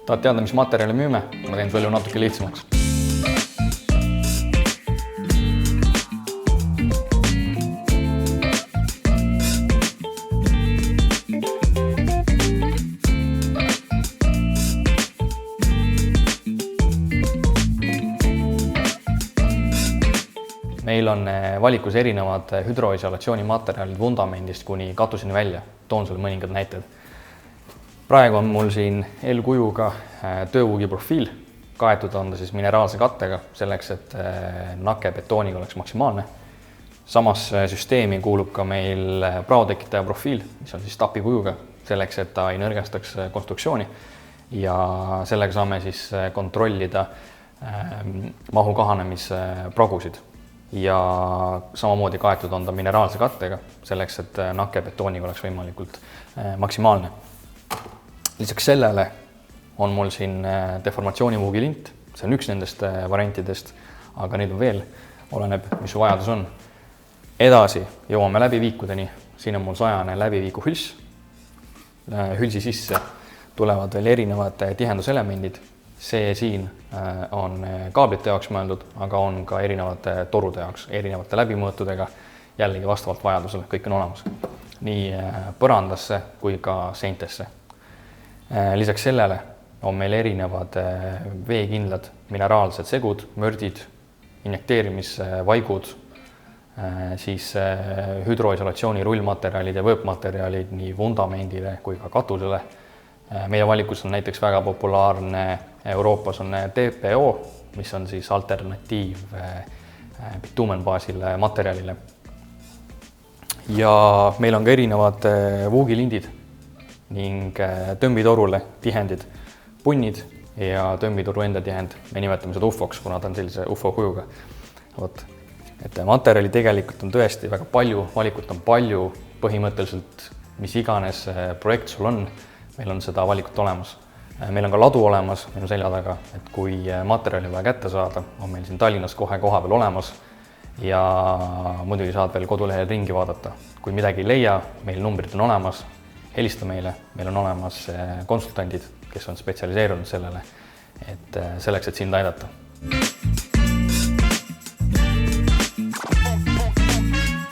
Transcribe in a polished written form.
Tahad teada, mis materjali müüme? Ma teen su elu natuke lihtsamaks. Meil on valikus erinevad hüdroisolatsiooni materjalid vundamendist kuni katuseni välja. Toon sulle mõningad näited. Praegu on mul siin L-kujuga töövuugi profiil. Kaetud on ta siis mineraalse kattega selleks, et nake betooniga oleks maksimaalne. Samas süsteemi kuulub ka meil praotekitaja profiil, mis on siis tapikujuga selleks, et ta ei nõrgestaks konstruktsiooni. Ja sellega saame siis kontrollida mahu kahanemise pragusid. Ja samamoodi kaetud on ta mineraalse kattega selleks, et nake betooniga oleks võimalikult maksimaalne. Lisaks sellele on mul siin deformatsioonivuugi lint. See on üks nendest variantidest, aga neid on veel, oleneb, mis su vajadus on. Edasi jõuame läbiviikudeni. Siin on mul 100 läbiviiku hüls. Hülsi sisse tulevad veel erinevad tihenduselemendid. See siin on kaablite jaoks mõeldud, aga on ka erinevate torude jaoks, erinevate läbimõõtudega, jällegi vastavalt vajadusele, kõik on olemas. Nii põrandasse kui ka seintesse. Lisaks sellele on meil erinevad veekindlad mineraalsed segud, mördid, injekteerimisvaigud, siis hüdroisolatsiooni rullmaterjalid ja võõpmaterjalid nii vundamendile kui ka katusele. Meie valikus on näiteks väga populaarne Euroopas on TPO, mis on siis alternatiiv bitumenbaasile materjalile. Ja meil on ka erinevad vuugilindid ning tõmbitorule tihendid, punnid ja tõmbitoru enda tihend. Me nimetame seda UFO-ks, kuna ta on sellise UFO kujuga. Et materjali tegelikult on tõesti väga palju, valikut on palju, põhimõtteliselt mis iganes projekt sul on, meil on seda valikut olemas. Meil on ka ladu olemas minu selja taga, et kui materjali vaja kätte saada, on meil siin Tallinnas kohe koha peal olemas ja muidugi saad veel kodulehel ringi vaadata. Kui midagi ei leia, meil numbrid on olemas, helista meile, meil on olemas konsultandid, kes on spetsialiseerunud sellele, et selleks, et sind aidata.